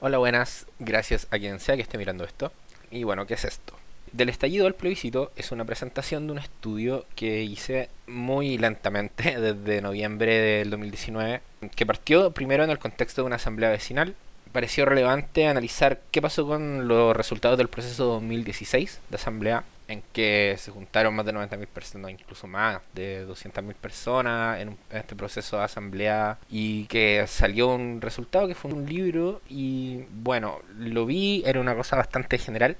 Hola, buenas. Gracias a quien sea que esté mirando esto. Y bueno, ¿qué es esto? Del estallido al plebiscito es una presentación de un estudio que hice muy lentamente desde noviembre del 2019, que partió primero en el contexto de una asamblea vecinal. Pareció relevante analizar qué pasó con los resultados del proceso 2016 de asamblea, en que se juntaron más de 90.000 personas, no, incluso más de 200.000 personas en este proceso de asamblea, y que salió un resultado que fue un libro. Y bueno, lo vi, era una cosa bastante general.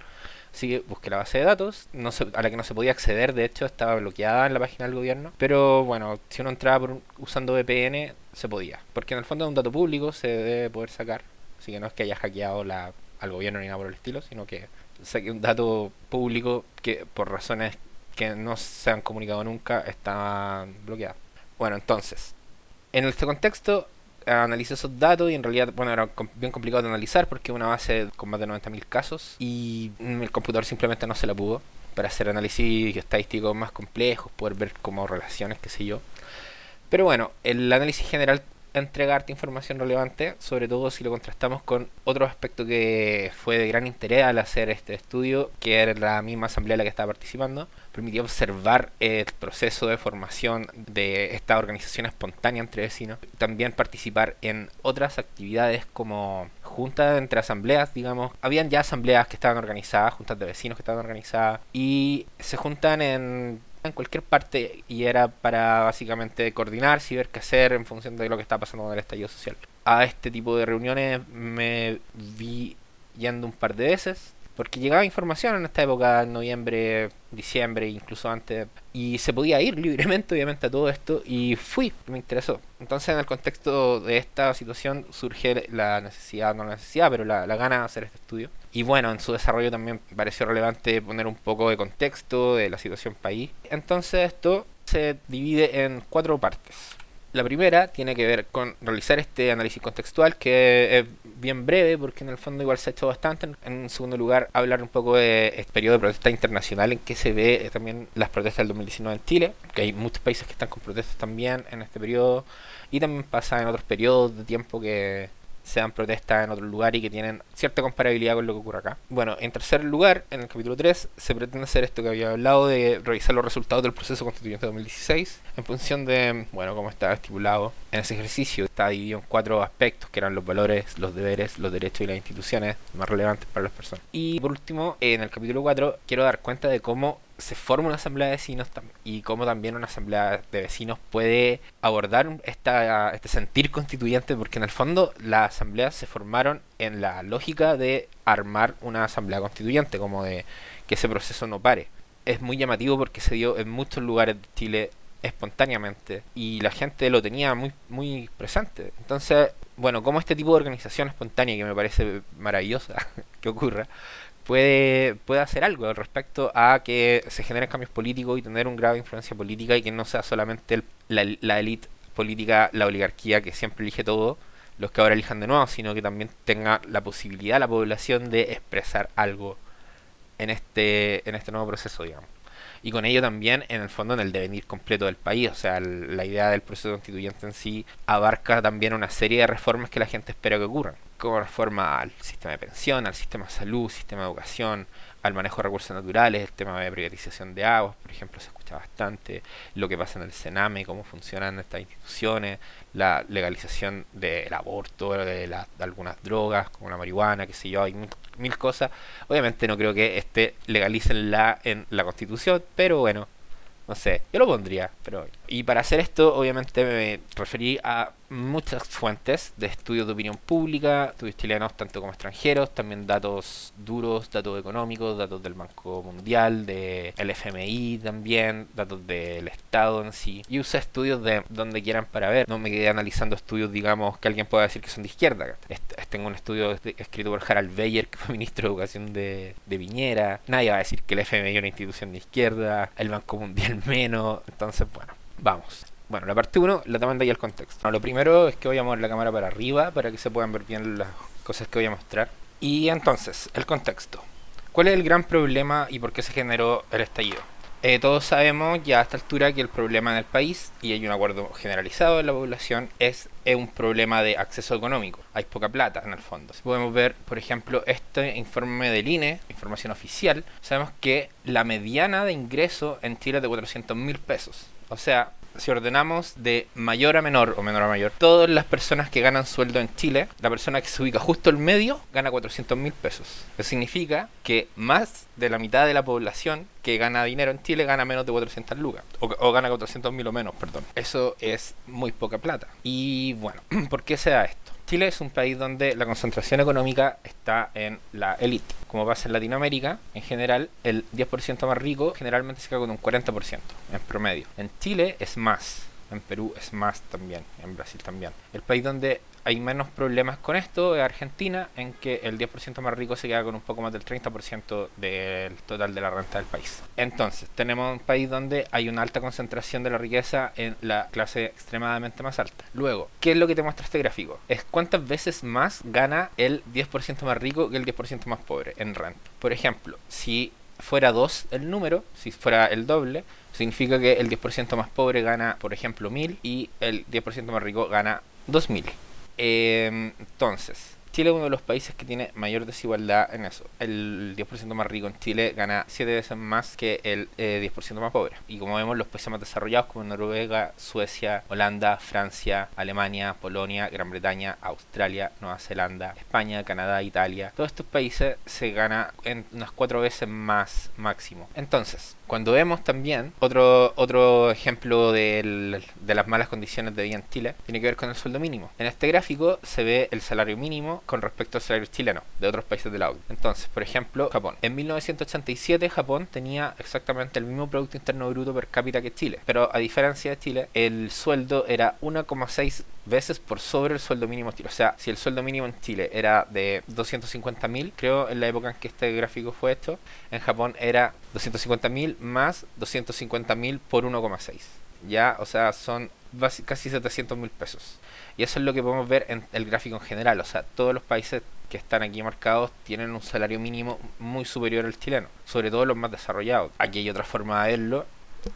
Así que busqué la base de datos, a la que no se podía acceder, de hecho estaba bloqueada en la página del gobierno. Pero bueno, si uno entraba usando VPN, se podía. Porque en el fondo es un dato público, se debe poder sacar. Así que no es que haya hackeado al gobierno ni nada por el estilo, sino que saqué un dato público que por razones que no se han comunicado nunca está bloqueado. Bueno, entonces, en este contexto analicé esos datos y en realidad, bueno, era bien complicado de analizar porque es una base con más de 90.000 casos y el computador simplemente no se la pudo para hacer análisis estadísticos más complejos, poder ver como relaciones, qué sé yo. Pero bueno, el análisis general entrega harta información relevante, sobre todo si lo contrastamos con otro aspecto que fue de gran interés al hacer este estudio, que era la misma asamblea en la que estaba participando. Permitió observar el proceso de formación de esta organización espontánea entre vecinos. También participar en otras actividades como juntas entre asambleas, digamos. Habían ya asambleas que estaban organizadas, juntas de vecinos que estaban organizadas, y se juntan en cualquier parte y era para básicamente coordinarse y ver qué hacer en función de lo que está pasando con el estallido social. A este tipo de reuniones me vi yendo un par de veces porque llegaba información en esta época, en noviembre, diciembre, incluso antes, y se podía ir libremente, obviamente, a todo esto, y fui, me interesó. Entonces, en el contexto de esta situación, surge la necesidad, no la necesidad, pero la gana de hacer este estudio. Y bueno, en su desarrollo también pareció relevante poner un poco de contexto de la situación país. Entonces, esto se divide en cuatro partes. La primera tiene que ver con realizar este análisis contextual, que es bien breve porque en el fondo igual se ha hecho bastante. En segundo lugar, hablar un poco de este periodo de protesta internacional en que se ve también las protestas del 2019 en Chile, que hay muchos países que están con protestas también en este periodo, y también pasa en otros periodos de tiempo que se dan protestas en otro lugar y que tienen cierta comparabilidad con lo que ocurre acá. Bueno, en tercer lugar, en el capítulo 3 se pretende hacer esto que había hablado de revisar los resultados del proceso constituyente de 2016 en función de, bueno, como estaba estipulado en ese ejercicio. Está dividido en cuatro aspectos que eran los valores, los deberes, los derechos y las instituciones más relevantes para las personas. Y por último, en el capítulo 4 quiero dar cuenta de cómo se forma una asamblea de vecinos y cómo también una asamblea de vecinos puede abordar este sentir constituyente, porque en el fondo las asambleas se formaron en la lógica de armar una asamblea constituyente, como de que ese proceso no pare. Es muy llamativo porque se dio en muchos lugares de Chile espontáneamente y la gente lo tenía muy, muy presente. Entonces, bueno, como este tipo de organización espontánea que me parece maravillosa que ocurra, puede hacer algo al respecto a que se generen cambios políticos y tener un grado de influencia política y que no sea solamente la élite política, la oligarquía que siempre elige todo, los que ahora elijan de nuevo, sino que también tenga la posibilidad la población de expresar algo en este nuevo proceso, digamos. Y con ello también, en el fondo, en el devenir completo del país. O sea, la idea del proceso constituyente en sí abarca también una serie de reformas que la gente espera que ocurran. Como reforma al sistema de pensión, al sistema de salud, sistema de educación, al manejo de recursos naturales, el tema de privatización de aguas, por ejemplo, se escucha bastante, lo que pasa en el Sename, cómo funcionan estas instituciones, la legalización del aborto, de algunas drogas, como la marihuana, qué sé yo, hay mil cosas. Obviamente no creo que legalicen en la constitución, pero bueno, no sé, yo lo pondría, pero... Y para hacer esto, obviamente me referí a muchas fuentes de estudios de opinión pública, estudios chilenos tanto como extranjeros, también datos duros, datos económicos, datos del Banco Mundial, del FMI también, datos del Estado en sí. Y usé estudios de donde quieran para ver, no me quedé analizando estudios, digamos, que alguien pueda decir que son de izquierda. Tengo un estudio escrito por Harald Beyer, que fue ministro de Educación de Piñera. Nadie va a decir que el FMI es una institución de izquierda, el Banco Mundial menos. Entonces, bueno, vamos. Bueno, la parte uno la toman de ahí el contexto. Bueno, lo primero es que voy a mover la cámara para arriba para que se puedan ver bien las cosas que voy a mostrar. Y entonces, el contexto. ¿Cuál es el gran problema y por qué se generó el estallido? Todos sabemos ya a esta altura que el problema en el país, y hay un acuerdo generalizado en la población, es un problema de acceso económico. Hay poca plata en el fondo. Si podemos ver, por ejemplo, este informe del INE, información oficial, sabemos que la mediana de ingreso en Chile es de 400.000 pesos. O sea, si ordenamos de mayor a menor o menor a mayor, todas las personas que ganan sueldo en Chile, la persona que se ubica justo en medio gana 400.000 pesos. Eso significa que más de la mitad de la población que gana dinero en Chile gana menos de 400 lucas. O gana 400.000 o menos, perdón. Eso es muy poca plata. Y bueno, ¿por qué se da esto? Chile es un país donde la concentración económica está en la élite. Como pasa en Latinoamérica, en general, el 10% más rico generalmente se queda con un 40% en promedio. En Chile es más, en Perú es más también, en Brasil también. El país donde hay menos problemas con esto es Argentina, en que el 10% más rico se queda con un poco más del 30% del total de la renta del país. Entonces, tenemos un país donde hay una alta concentración de la riqueza en la clase extremadamente más alta. Luego, ¿qué es lo que te muestra este gráfico? Es cuántas veces más gana el 10% más rico que el 10% más pobre en renta. Por ejemplo, si fuera 2 el número, si fuera el doble, significa que el 10% más pobre gana, por ejemplo, 1000 y el 10% más rico gana 2000. Entonces, Chile es uno de los países que tiene mayor desigualdad en eso. El 10% más rico en Chile gana 7 veces más que el 10% más pobre. Y como vemos, los países más desarrollados como Noruega, Suecia, Holanda, Francia, Alemania, Polonia, Gran Bretaña, Australia, Nueva Zelanda, España, Canadá, Italia, todos estos países se gana en unas 4 veces más máximo. Entonces, cuando vemos también otro ejemplo de las malas condiciones de vida en Chile, tiene que ver con el sueldo mínimo. En este gráfico se ve el salario mínimo con respecto al salario chileno de otros países de la OCDE. Entonces, por ejemplo, Japón. En 1987 Japón tenía exactamente el mismo Producto Interno Bruto per cápita que Chile, pero a diferencia de Chile, el sueldo era 1,6 veces por sobre el sueldo mínimo en Chile. O sea, si el sueldo mínimo en Chile era de 250.000, creo en la época en que este gráfico fue hecho, en Japón era 250.000 más 250.000 por 1,6. Ya, o sea, son casi 700.000 pesos. Y eso es lo que podemos ver en el gráfico en general. O sea, todos los países que están aquí marcados tienen un salario mínimo muy superior al chileno, sobre todo los más desarrollados. Aquí hay otra forma de verlo,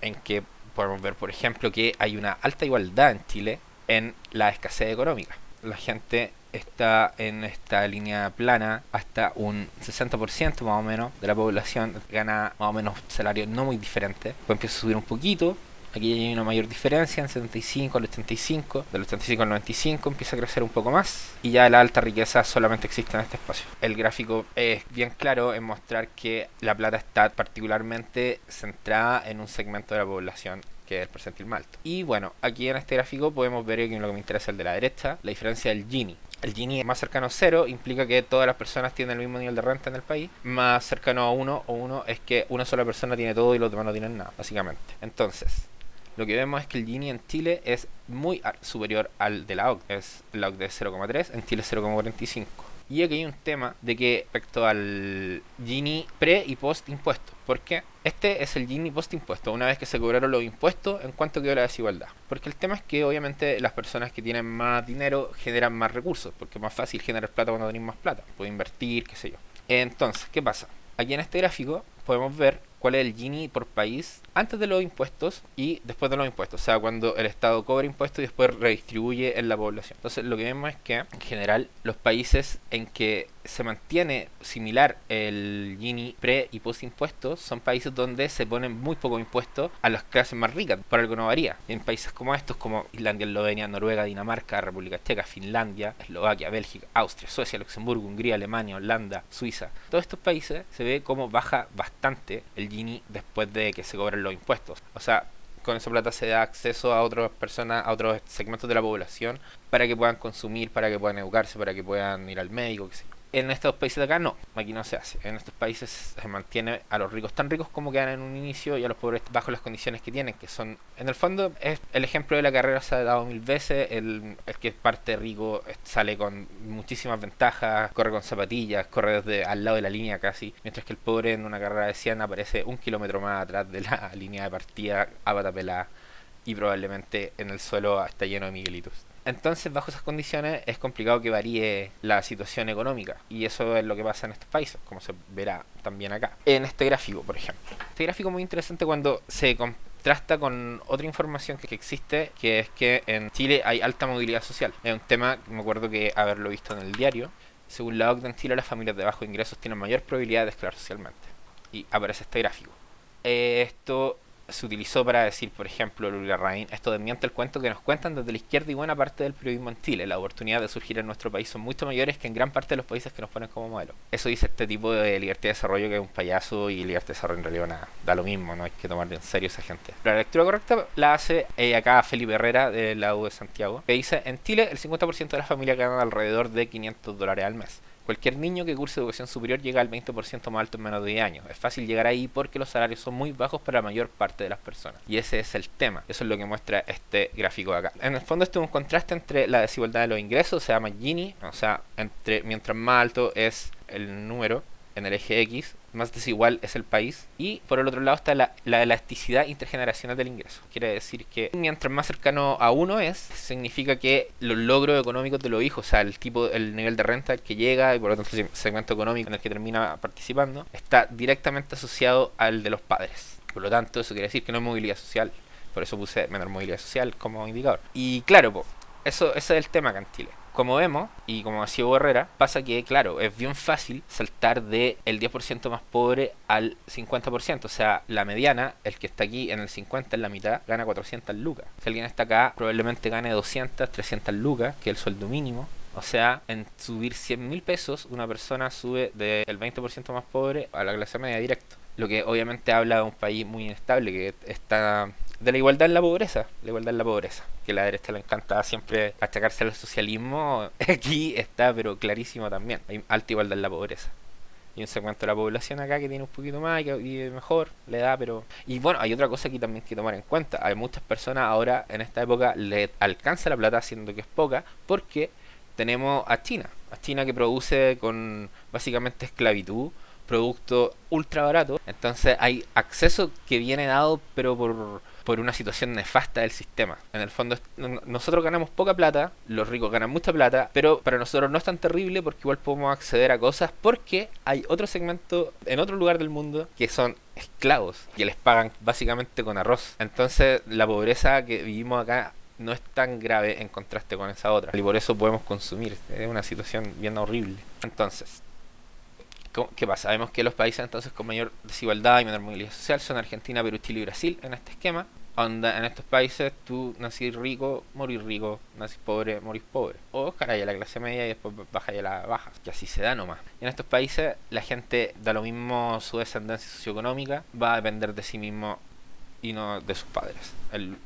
en que podemos ver, por ejemplo, que hay una alta igualdad en Chile en la escasez económica. La gente está en esta línea plana, hasta un 60% más o menos de la población gana más o menos salarios no muy diferentes. Después empieza a subir un poquito. Aquí hay una mayor diferencia en 75 al 85, del 85 al 95 empieza a crecer un poco más y ya la alta riqueza solamente existe en este espacio. El gráfico es bien claro en mostrar que la plata está particularmente centrada en un segmento de la población que es el percentil más alto. Y bueno, aquí en este gráfico podemos ver que lo que me interesa es el de la derecha, la diferencia del Gini. El Gini más cercano a 0 implica que todas las personas tienen el mismo nivel de renta en el país. Más cercano a 1 o 1 es que una sola persona tiene todo y los demás no tienen nada, básicamente. Entonces, lo que vemos es que el Gini en Chile es muy superior al de la OCDE. La OCDE es 0,3, en Chile es 0,45. Y aquí hay un tema de que respecto al Gini pre y post impuesto. ¿Por qué? Este es el Gini post impuesto. Una vez que se cobraron los impuestos, ¿en cuánto quedó la desigualdad? Porque el tema es que obviamente las personas que tienen más dinero generan más recursos. Porque es más fácil generar plata cuando tienen más plata. Pueden invertir, qué sé yo. Entonces, ¿qué pasa? Aquí en este gráfico podemos ver cuál es el Gini por país antes de los impuestos y después de los impuestos. O sea, cuando el Estado cobra impuestos y después redistribuye en la población. Entonces, lo que vemos es que, en general, los países en que se mantiene similar el Gini pre y post impuestos son países donde se ponen muy poco impuestos a las clases más ricas, por algo no varía. En países como estos, como Islandia, Eslovenia, Noruega, Dinamarca, República Checa, Finlandia, Eslovaquia, Bélgica, Austria, Suecia, Luxemburgo, Hungría, Alemania, Holanda, Suiza, todos estos países se ve como baja bastante el Gini después de que se cobran los impuestos. O sea, con esa plata se da acceso a otras personas, a otros segmentos de la población para que puedan consumir, para que puedan educarse, para que puedan ir al médico, qué sé yo. En estos países de acá no, aquí no se hace. En estos países se mantiene a los ricos tan ricos como quedan en un inicio y a los pobres bajo las condiciones que tienen, que son, en el fondo, es el ejemplo de la carrera se ha dado mil veces. El que parte rico sale con muchísimas ventajas, corre con zapatillas, corre desde al lado de la línea casi, mientras que el pobre en una carrera de 100 aparece un kilómetro más atrás de la línea de partida a pata pelada y probablemente en el suelo está lleno de miguelitos. Entonces, bajo esas condiciones, es complicado que varíe la situación económica. Y eso es lo que pasa en estos países, como se verá también acá. En este gráfico, por ejemplo. Este gráfico es muy interesante cuando se contrasta con otra información que existe, que es que en Chile hay alta movilidad social. Es un tema que me acuerdo que haberlo visto en el diario. Según la OCDE, en Chile las familias de bajos ingresos tienen mayor probabilidad de escalar socialmente. Y aparece este gráfico. Esto se utilizó para decir, por ejemplo, Lula Rain, esto desmiente el cuento que nos cuentan desde la izquierda y buena parte del periodismo en Chile. Las oportunidades de surgir en nuestro país son mucho mayores que en gran parte de los países que nos ponen como modelo. Eso dice este tipo de Libertad de Desarrollo, que es un payaso, y Libertad de Desarrollo en realidad nada, da lo mismo, no hay que tomarle en serio a esa gente. La lectura correcta la hace acá Felipe Herrera de la U de Santiago, que dice, en Chile el 50% de las familias ganan alrededor de $500 al mes. Cualquier niño que curse educación superior llega al 20% más alto en menos de 10 años. Es fácil llegar ahí porque los salarios son muy bajos para la mayor parte de las personas. Y ese es el tema. Eso es lo que muestra este gráfico de acá. En el fondo esto es un contraste entre la desigualdad de los ingresos, se llama Gini, o sea, mientras más alto es el número en el eje X, más desigual es el país. Y por el otro lado está la elasticidad intergeneracional del ingreso. Quiere decir que mientras más cercano a uno es, significa que los logros económicos de los hijos, o sea, el nivel de renta al que llega y por lo tanto el segmento económico en el que termina participando, está directamente asociado al de los padres. Por lo tanto, eso quiere decir que no hay movilidad social. Por eso puse menor movilidad social como indicador. Y claro, ese es el tema acá en Chile. Como vemos, y como decía Hugo Herrera, pasa que, claro, es bien fácil saltar del 10% más pobre al 50%. O sea, la mediana, el que está aquí en el 50, en la mitad, gana 400 lucas. Si alguien está acá, probablemente gane 200, 300 lucas, que es el sueldo mínimo. O sea, en subir 100.000 pesos, una persona sube del 20% más pobre a la clase media directo. Lo que obviamente habla de un país muy inestable, que está de la igualdad en la pobreza. La igualdad en la pobreza. Que a la derecha le encanta siempre achacarse al socialismo. Aquí está, pero clarísimo también. Hay alta igualdad en la pobreza. Y un segmento de la población acá que tiene un poquito más y que vive mejor, le da, pero... Y bueno, hay otra cosa aquí también que tomar en cuenta. Hay muchas personas ahora, en esta época, le alcanza la plata, siendo que es poca, porque tenemos a China que produce con básicamente esclavitud, producto ultra barato. Entonces hay acceso que viene dado, pero por una situación nefasta del sistema. En el fondo, nosotros ganamos poca plata, los ricos ganan mucha plata, pero para nosotros no es tan terrible porque igual podemos acceder a cosas porque hay otro segmento en otro lugar del mundo que son esclavos, que les pagan básicamente con arroz. Entonces la pobreza que vivimos acá no es tan grave en contraste con esa otra. Y por eso podemos consumir. Es una situación bien horrible. Entonces, ¿qué pasa? Sabemos que los países entonces con mayor desigualdad y menor movilidad social son Argentina, Perú, Chile y Brasil en este esquema. Onda, en estos países tú nacís rico, morís rico, nacís pobre, morís pobre. O escaláis a la clase media y después bajáis a la baja. Que así se da nomás. Y en estos países la gente da lo mismo su descendencia socioeconómica, va a depender de sí mismo y no de sus padres,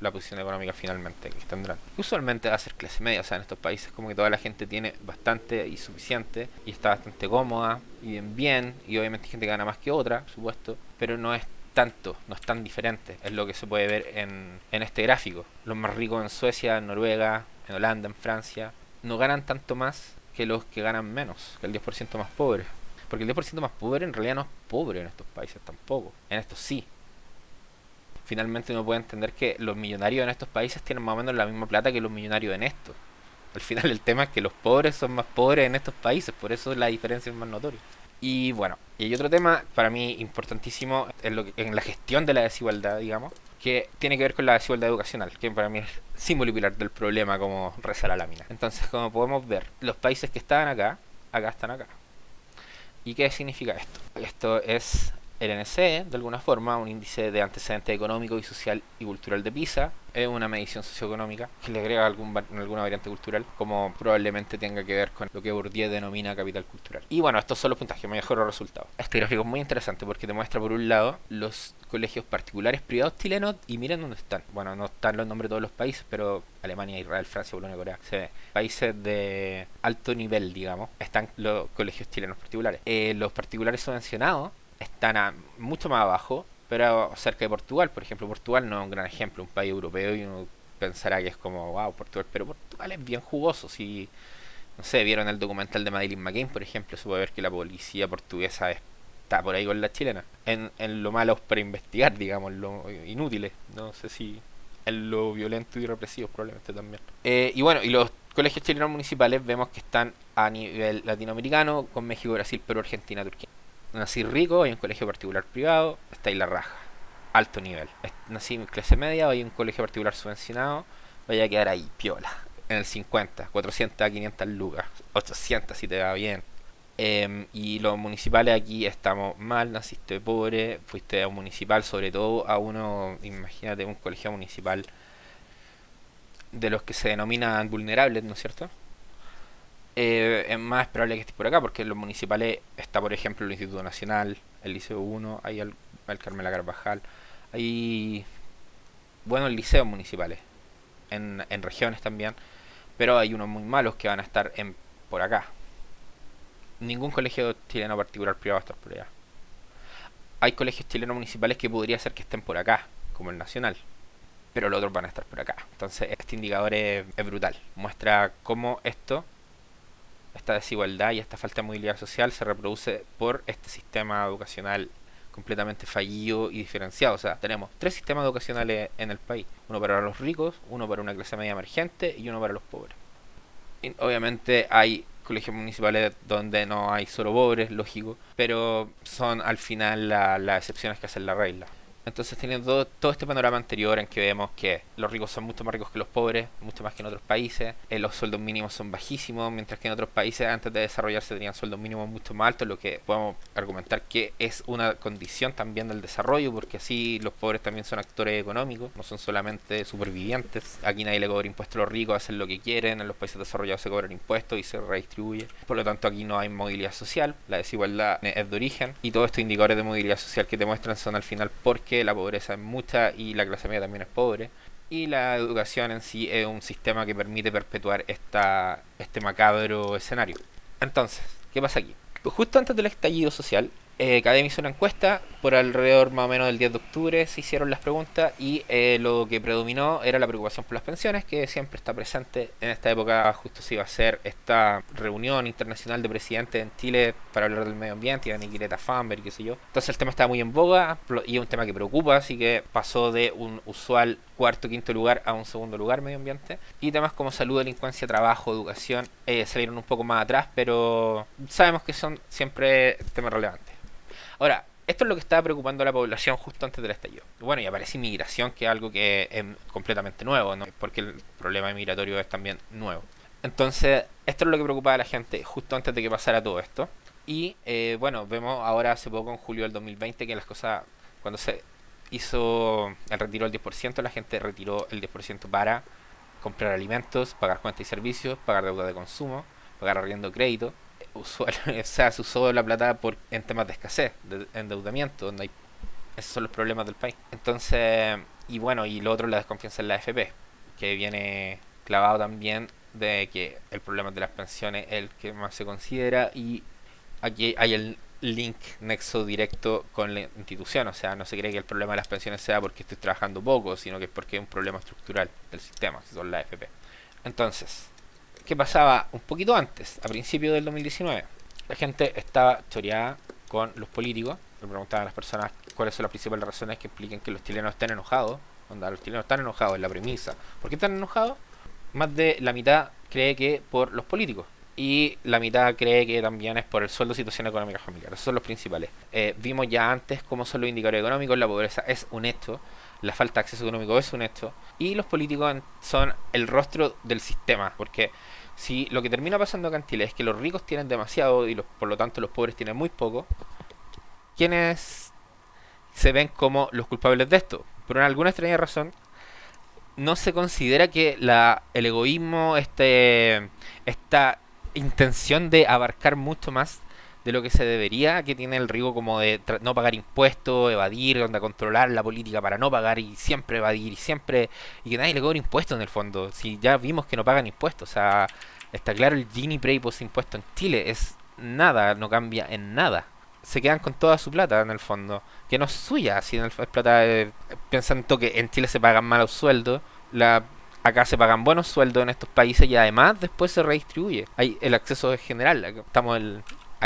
la posición económica finalmente que tendrán. Usualmente va a ser clase media, o sea, en estos países como que toda la gente tiene bastante y suficiente y está bastante cómoda y bien, y obviamente hay gente que gana más que otra, por supuesto, pero no es tanto, no es tan diferente, es lo que se puede ver en este gráfico. Los más ricos en Suecia, en Noruega, en Holanda, en Francia, no ganan tanto más que los que ganan menos, que el 10% más pobre. Porque el 10% más pobre en realidad no es pobre en estos países tampoco, en estos sí. Finalmente uno puede entender que los millonarios en estos países tienen más o menos la misma plata que los millonarios en estos. Al final el tema es que los pobres son más pobres en estos países, por eso la diferencia es más notoria. Y bueno, y hay otro tema para mí importantísimo en la gestión de la desigualdad, digamos, que tiene que ver con la desigualdad educacional, que para mí es símbolo y pilar del problema, como reza la lámina. Entonces, como podemos ver, los países que estaban acá están acá. ¿Y qué significa esto? Esto es el NCE, de alguna forma, un índice de antecedente económico y social y cultural de PISA. Es una medición socioeconómica que le agrega alguna variante cultural, como probablemente tenga que ver con lo que Bourdieu denomina capital cultural. Y bueno, estos son los puntajes, mejores resultados. Este gráfico es muy interesante porque te muestra, por un lado, los colegios particulares privados chilenos y miren dónde están. Bueno, no están los nombres de todos los países, pero Alemania, Israel, Francia, Polonia, Corea. Se ve. Países de alto nivel, digamos, están los colegios chilenos particulares. Los particulares subvencionados están mucho más abajo, pero cerca de Portugal. Por ejemplo, Portugal no es un gran ejemplo, un país europeo, y uno pensará que es como, wow, Portugal, pero Portugal es bien jugoso. Si, no sé, vieron el documental de Madeleine McCain, por ejemplo, se puede ver que la policía portuguesa está por ahí con la chilena, en lo malo para investigar, digamos, lo inútiles. No sé si en lo violento y represivo probablemente también. Y bueno, y los colegios chilenos municipales vemos que están a nivel latinoamericano, con México, Brasil, Perú, Argentina, Turquía. Nací rico, hay un colegio particular privado, está ahí la raja, alto nivel. Nací en clase media, hay un colegio particular subvencionado, vaya a quedar ahí, piola. En el 50, 400 a 500 lucas, 800 si te va bien. Y los municipales aquí estamos mal, naciste pobre, fuiste a un municipal, sobre todo a uno, imagínate, un colegio municipal de los que se denominan vulnerables, ¿no es cierto? Es más probable que estés por acá, porque en los municipales está, por ejemplo, el Instituto Nacional, el Liceo 1, hay el Carmela Carvajal, hay buenos liceos municipales, en regiones también, pero hay unos muy malos que van a estar por acá. Ningún colegio chileno particular privado va a estar por allá. Hay colegios chilenos municipales que podría ser que estén por acá, como el Nacional, pero los otros van a estar por acá. Entonces este indicador es brutal. Muestra cómo esta desigualdad y esta falta de movilidad social se reproduce por este sistema educacional completamente fallido y diferenciado. O sea, tenemos tres sistemas educacionales en el país. Uno para los ricos, uno para una clase media emergente y uno para los pobres. Y obviamente hay colegios municipales donde no hay solo pobres, lógico, pero son al final las excepciones que hacen la regla. Entonces teniendo todo este panorama anterior en que vemos que los ricos son mucho más ricos que los pobres, mucho más que en otros países, los sueldos mínimos son bajísimos, mientras que en otros países antes de desarrollarse tenían sueldos mínimos mucho más altos, lo que podemos argumentar que es una condición también del desarrollo, porque así los pobres también son actores económicos, no son solamente supervivientes. Aquí nadie le cobra impuestos a los ricos, hacen lo que quieren, en los países desarrollados se cobran impuestos y se redistribuye. Por lo tanto aquí no hay movilidad social, la desigualdad es de origen, y todos estos indicadores de movilidad social que te muestran son al final porque la pobreza es mucha y la clase media también es pobre. Y la educación en sí es un sistema que permite perpetuar este macabro escenario. Entonces, ¿qué pasa aquí? Pues justo antes del estallido social, Academia hizo una encuesta, por alrededor más o menos del 10 de octubre se hicieron las preguntas y lo que predominó era la preocupación por las pensiones, que siempre está presente en esta época. Justo se iba a hacer esta reunión internacional de presidentes en Chile para hablar del medio ambiente, y de Greta Thunberg y qué sé yo. Entonces el tema estaba muy en boga y es un tema que preocupa, así que pasó de un usual cuarto, quinto lugar a un segundo lugar medio ambiente. Y temas como salud, delincuencia, trabajo, educación salieron un poco más atrás, pero sabemos que son siempre temas relevantes. Ahora, esto es lo que estaba preocupando a la población justo antes del estallido. Bueno, y aparece inmigración, que es algo que es completamente nuevo, ¿no? Porque el problema migratorio es también nuevo. Entonces, esto es lo que preocupaba a la gente justo antes de que pasara todo esto. Y bueno, vemos ahora hace poco, en julio del 2020, que las cosas, cuando se hizo el retiro del 10%, la gente retiró el 10% para comprar alimentos, pagar cuentas y servicios, pagar deuda de consumo, pagar arriendo de crédito. Usual, o sea, se usó la plata en temas de escasez, de endeudamiento, donde hay, esos son los problemas del país. Entonces, y bueno, y lo otro, la desconfianza en la AFP, que viene clavado también de que el problema de las pensiones es el que más se considera, y aquí hay el link, nexo directo con la institución. O sea, no se cree que el problema de las pensiones sea porque estoy trabajando poco, sino que es porque es un problema estructural del sistema, que son las AFP. Entonces, ¿qué pasaba un poquito antes, a principios del 2019? La gente estaba choreada con los políticos. Le preguntaban a las personas cuáles son las principales razones que expliquen que los chilenos estén enojados. Onda, los chilenos están enojados, es la premisa. ¿Por qué están enojados? Más de la mitad cree que por los políticos, y la mitad cree que también es por el sueldo, situación económica familiar. Esos son los principales. Vimos ya antes cómo son los indicadores económicos. La pobreza es un hecho, la falta de acceso económico es un hecho, y los políticos son el rostro del sistema, porque si lo que termina pasando acá en Chile es que los ricos tienen demasiado y por lo tanto los pobres tienen muy poco, ¿quiénes se ven como los culpables de esto? Por alguna extraña razón, no se considera que el egoísmo, esta intención de abarcar mucho más de lo que se debería, que tiene el rico, como de no pagar impuestos, evadir, donde controlar la política para no pagar y siempre evadir y que nadie le cobre impuestos en el fondo. Si ya vimos que no pagan impuestos, o sea, está claro, el Gini pre y post impuesto en Chile es nada, no cambia en nada. Se quedan con toda su plata en el fondo, que no es suya, si en es plata, pensando que en Chile se pagan malos sueldos, acá se pagan buenos sueldos en estos países, y además después se redistribuye. El acceso es general, acá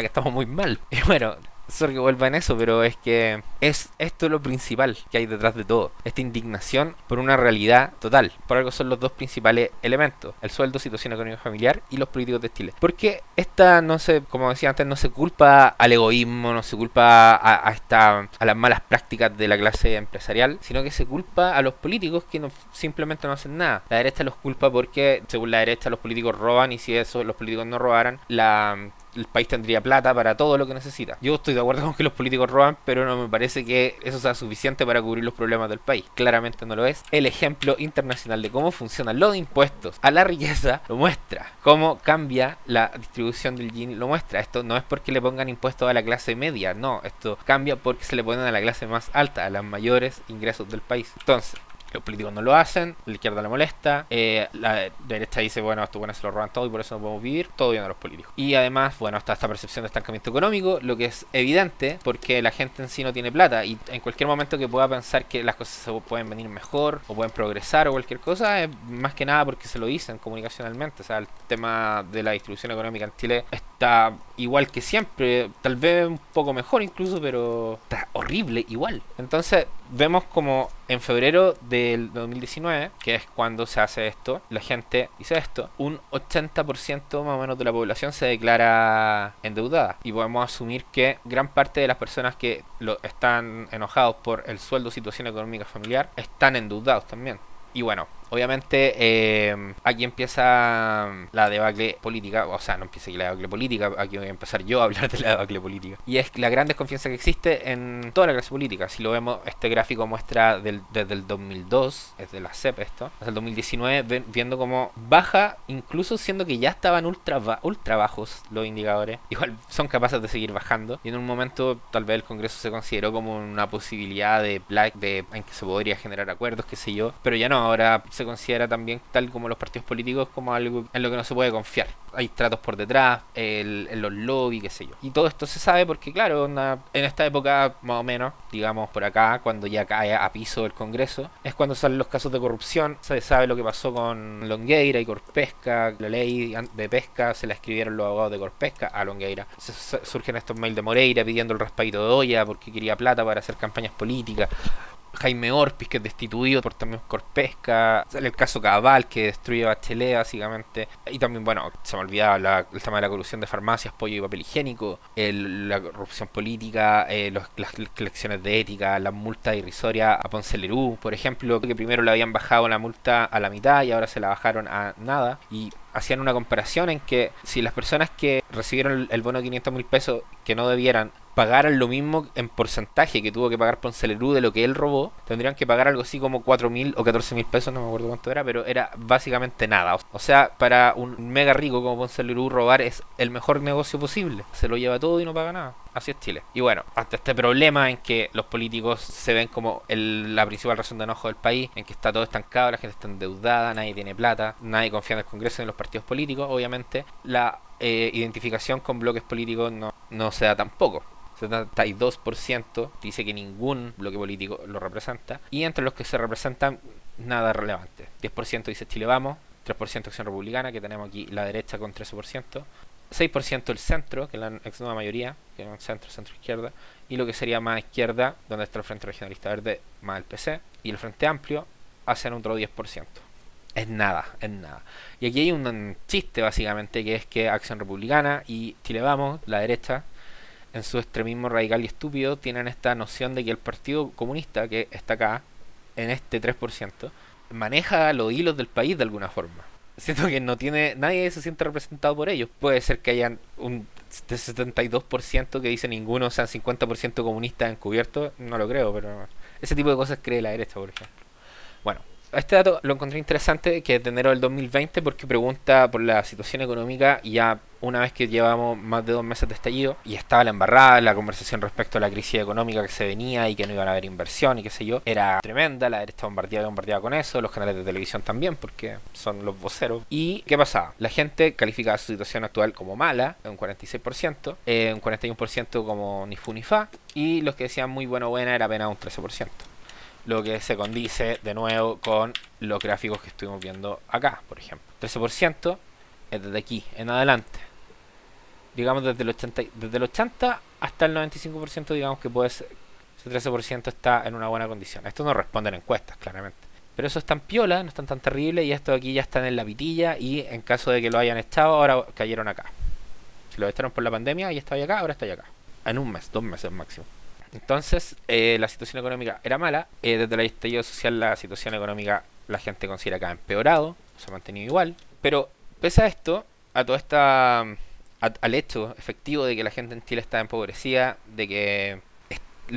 estamos muy mal. Y bueno, Sorry que vuelva en eso, pero es que es esto lo principal que hay detrás de todo. Esta indignación por una realidad total. Por algo son los dos principales elementos: el sueldo, situación económica familiar y los políticos de Chile. Porque esta no se, como decía antes, no se culpa al egoísmo, no se culpa a las malas prácticas de la clase empresarial, sino que se culpa a los políticos que simplemente no hacen nada. La derecha los culpa porque, según la derecha, los políticos roban, y si eso los políticos no robaran, el país tendría plata para todo lo que necesita. Yo estoy de acuerdo con que los políticos roban, pero no me parece que eso sea suficiente para cubrir los problemas del país. Claramente no lo es. El ejemplo internacional de cómo funcionan los impuestos a la riqueza lo muestra. Cómo cambia la distribución del Gini lo muestra. Esto no es porque le pongan impuestos a la clase media, no. Esto cambia porque se le ponen a la clase más alta, a los mayores ingresos del país. Entonces, los políticos no lo hacen, la izquierda le molesta, la derecha dice, bueno, estos buenos se lo roban todo y por eso no podemos vivir, todo bien a los políticos. Y además, bueno, está esta percepción de estancamiento económico, lo que es evidente porque la gente en sí no tiene plata, y en cualquier momento que pueda pensar que las cosas se pueden venir mejor o pueden progresar o cualquier cosa, es más que nada porque se lo dicen comunicacionalmente. O sea, el tema de la distribución económica en Chile está igual que siempre, tal vez un poco mejor incluso, pero está horrible igual. Entonces vemos como en febrero del 2019, que es cuando se hace esto, la gente dice esto, un 80% más o menos de la población se declara endeudada, y podemos asumir que gran parte de las personas que están enojados por el sueldo, situación económica familiar, están endeudados también. Y bueno, obviamente aquí empieza la debacle política. O sea, no empieza aquí la debacle política, aquí voy a empezar yo a hablar de la debacle política. Y es la gran desconfianza que existe en toda la clase política. Si lo vemos, este gráfico muestra desde el 2002, es de la CEP esto, hasta el 2019, viendo cómo baja, incluso siendo que ya estaban ultra bajos los indicadores. Igual son capaces de seguir bajando. Y en un momento tal vez el Congreso se consideró como una posibilidad en que se podría generar acuerdos, qué sé yo. Pero ya no, ahora se considera también, tal como los partidos políticos, como algo en lo que no se puede confiar. Hay tratos por detrás, en los lobbies, qué sé yo. Y todo esto se sabe porque, claro, en esta época, más o menos, digamos por acá, cuando ya cae a piso el Congreso, es cuando salen los casos de corrupción. Se sabe lo que pasó con Longueira y Corpesca. La ley de pesca se la escribieron los abogados de Corpesca a Longueira. Surgen estos mails de Moreira pidiendo el raspadito de olla porque quería plata para hacer campañas políticas. Jaime Orpiz, que es destituido por también Corpesca. Sale el caso Cabal, que destruye a Bachelet, básicamente. Y también, bueno, se me olvidaba el tema de la corrupción de farmacias, pollo y papel higiénico, la corrupción política, las lecciones de ética, las multas irrisorias a Ponce Lerú, por ejemplo, que primero le habían bajado la multa a la mitad y ahora se la bajaron a nada. Y hacían una comparación en que si las personas que recibieron el bono de 500.000 pesos que no debieran pagaran lo mismo en porcentaje que tuvo que pagar Ponce Lerú de lo que él robó, tendrían que pagar algo así como 4.000 o 14.000 pesos, no me acuerdo cuánto era, pero era básicamente nada. O sea, para un mega rico como Ponce Lerú, robar es el mejor negocio posible. Se lo lleva todo y no paga nada. Así es Chile. Y bueno, ante este problema en que los políticos se ven como la principal razón de enojo del país, en que está todo estancado, la gente está endeudada, nadie tiene plata, nadie confía en el Congreso ni en los partidos políticos, obviamente la identificación con bloques políticos no se da tampoco. 72% dice que ningún bloque político lo representa, y entre los que se representan, nada relevante. 10% dice Chile Vamos, 3% Acción Republicana, que tenemos aquí la derecha con 13%, 6% el centro, que es la ex nueva mayoría, que es un centro izquierda, y lo que sería más izquierda, donde está el Frente Regionalista Verde más el PC, y el Frente Amplio hacen otro 10%. Es nada, es nada. Y aquí hay un chiste básicamente, que es que Acción Republicana y Chile Vamos, la derecha, en su extremismo radical y estúpido, tienen esta noción de que el Partido Comunista, que está acá, en este 3%, maneja los hilos del país de alguna forma. Siento que nadie se siente representado por ellos. Puede ser que hayan un 72% que dice ninguno, o sea, 50% comunistas encubiertos, no lo creo, pero ese tipo de cosas cree la derecha, por ejemplo. Bueno, este dato lo encontré interesante, que es de enero del 2020, porque pregunta por la situación económica, y ya una vez que llevamos más de 2 meses de estallido y estaba la embarrada, la conversación respecto a la crisis económica que se venía y que no iban a haber inversión y qué sé yo, era tremenda. La derecha bombardeaba con eso, los canales de televisión también, porque son los voceros. ¿Y qué pasaba? La gente calificaba su situación actual como mala, un 46%, un 41% como ni fu ni fa, y los que decían muy buena era apenas un 13%. Lo que se condice de nuevo con los gráficos que estuvimos viendo acá, por ejemplo. 13% es desde aquí en adelante. Digamos desde el 80 hasta el 95% digamos que puede ser, ese 13% está en una buena condición. Esto no responde en encuestas, claramente. Pero eso es tan piola, no es tan terrible, y esto aquí ya están en la pitilla, y en caso de que lo hayan echado, ahora cayeron acá. Si lo echaron por la pandemia y estaba acá, ahora está acá. En un mes, 2 meses máximo. Entonces, la situación económica era mala. Desde el estallido social, la situación económica la gente considera que ha empeorado, se ha mantenido igual. Pero, pese a esto, a toda esta. Al hecho efectivo de que la gente en Chile está empobrecida, de que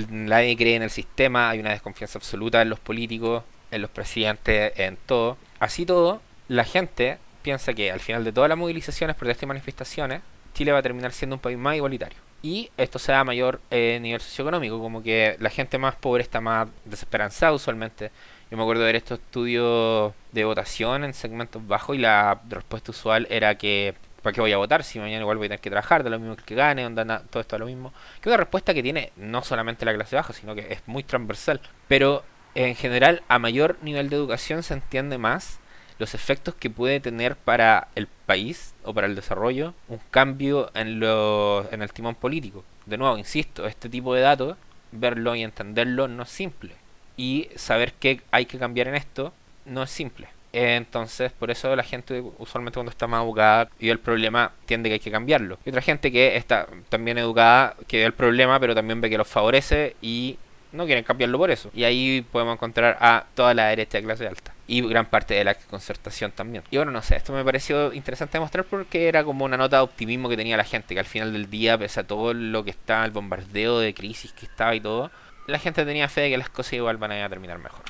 nadie cree en el sistema, hay una desconfianza absoluta en los políticos, en los presidentes, en todo. Así todo, la gente piensa que al final de todas las movilizaciones, protestas y manifestaciones, Chile va a terminar siendo un país más igualitario. Y esto se da a mayor nivel socioeconómico, como que la gente más pobre está más desesperanzada usualmente. Yo me acuerdo de ver estos estudios de votación en segmentos bajos y la respuesta usual era que ¿para qué voy a votar si mañana igual voy a tener que trabajar, de lo mismo que gane, onda, todo esto es lo mismo? Que es una respuesta que tiene no solamente la clase baja, sino que es muy transversal. Pero en general, a mayor nivel de educación se entiende más los efectos que puede tener para el país o para el desarrollo un cambio en el timón político. De nuevo, insisto, este tipo de datos, verlo y entenderlo no es simple. Y saber que hay que cambiar en esto no es simple. Entonces, por eso la gente usualmente cuando está más educada y ve el problema tiende que hay que cambiarlo. Y otra gente que está también educada, que ve el problema, pero también ve que los favorece y no quieren cambiarlo por eso. Y ahí podemos encontrar a toda la derecha de clase alta. Y gran parte de la concertación también. Y bueno, no sé, esto me pareció interesante demostrar porque era como una nota de optimismo que tenía la gente, que al final del día, pese a todo lo que está, el bombardeo de crisis que estaba y todo, la gente tenía fe de que las cosas igual van a terminar mejor.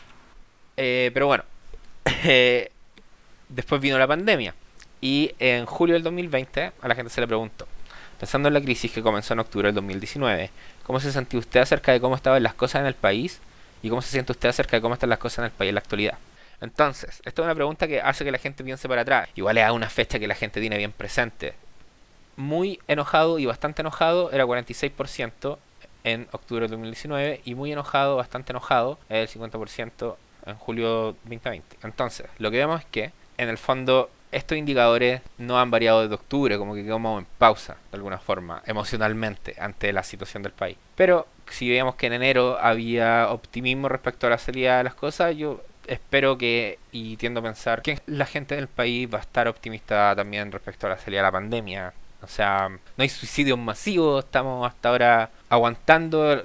Pero bueno, después vino la pandemia. Y en julio del 2020 a la gente se le preguntó, pensando en la crisis que comenzó en octubre del 2019, ¿cómo se sentía usted acerca de cómo estaban las cosas en el país? ¿Y cómo se siente usted acerca de cómo están las cosas en el país en la actualidad? Entonces, esta es una pregunta que hace que la gente piense para atrás. Igual es a una fecha que la gente tiene bien presente. Muy enojado y bastante enojado era 46% en octubre del 2019 y muy enojado, bastante enojado, es el 50% en julio 2020. Entonces, lo que vemos es que, en el fondo, estos indicadores no han variado desde octubre, como que quedamos en pausa, de alguna forma, emocionalmente, ante la situación del país. Pero, si veíamos que en enero había optimismo respecto a la salida de las cosas, yo espero que, y tiendo a pensar, que la gente del país va a estar optimista también respecto a la salida de la pandemia. O sea, no hay suicidios masivos, estamos hasta ahora aguantando,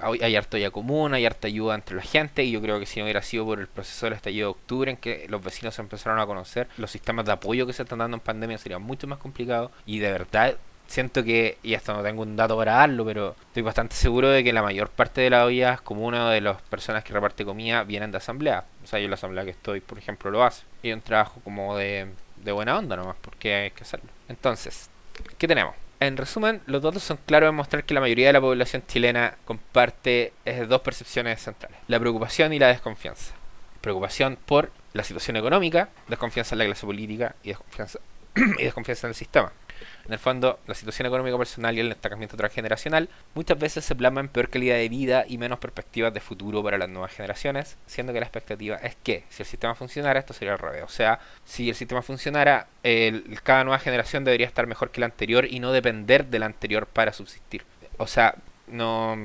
hay harta ya común, hay harta ayuda entre la gente y yo creo que si no hubiera sido por el proceso del estallido de octubre en que los vecinos se empezaron a conocer, los sistemas de apoyo que se están dando en pandemia serían mucho más complicados y de verdad siento que, y hasta no tengo un dato para darlo, pero estoy bastante seguro de que la mayor parte de las ollas comunes de las personas que reparte comida vienen de asamblea. O sea, yo en la asamblea que estoy, por ejemplo, lo hace. Y es un trabajo como de buena onda nomás, porque hay que hacerlo. Entonces, ¿qué tenemos? En resumen, los datos son claros en mostrar que la mayoría de la población chilena comparte dos percepciones centrales: la preocupación y la desconfianza. Preocupación por la situación económica, desconfianza en la clase política y desconfianza en el sistema. En el fondo, la situación económica personal y el destacamiento transgeneracional muchas veces se plasma en peor calidad de vida y menos perspectivas de futuro para las nuevas generaciones, siendo que la expectativa es que, si el sistema funcionara, esto sería al revés. O sea, si el sistema funcionara, cada nueva generación debería estar mejor que la anterior y no depender de la anterior para subsistir. O sea, no...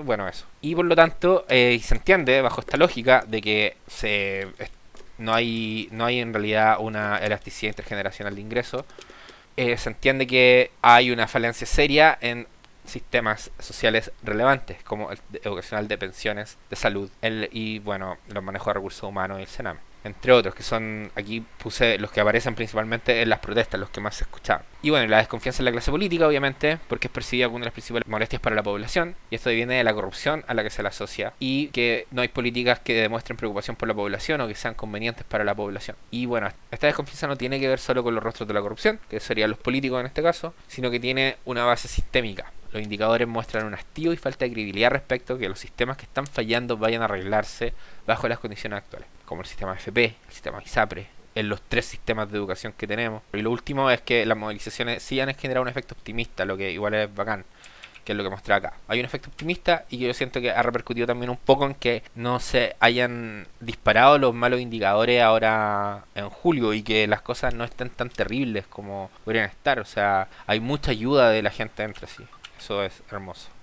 Bueno, eso. Y por lo tanto, se entiende, bajo esta lógica, de que no hay en realidad una elasticidad intergeneracional de ingresos. Se entiende que hay una falencia seria en sistemas sociales relevantes, como el educacional, de pensiones, de salud, y bueno, los manejos de recursos humanos y el Sename, entre otros, que son, aquí puse los que aparecen principalmente en las protestas, los que más se escuchaban. Y bueno, la desconfianza en la clase política, obviamente, porque es percibida como una de las principales molestias para la población, y esto viene de la corrupción a la que se la asocia, y que no hay políticas que demuestren preocupación por la población o que sean convenientes para la población. Y bueno, esta desconfianza no tiene que ver solo con los rostros de la corrupción, que serían los políticos en este caso, sino que tiene una base sistémica. Los indicadores muestran un hastío y falta de credibilidad respecto a que los sistemas que están fallando vayan a arreglarse bajo las condiciones actuales, como el sistema FP, el sistema ISAPRE, en los 3 sistemas de educación que tenemos. Y lo último es que las movilizaciones sí han generado un efecto optimista, lo que igual es bacán, que es lo que mostré acá. Hay un efecto optimista y yo siento que ha repercutido también un poco en que no se hayan disparado los malos indicadores ahora en julio y que las cosas no estén tan terribles como podrían estar. O sea, hay mucha ayuda de la gente entre sí. Eso es hermoso.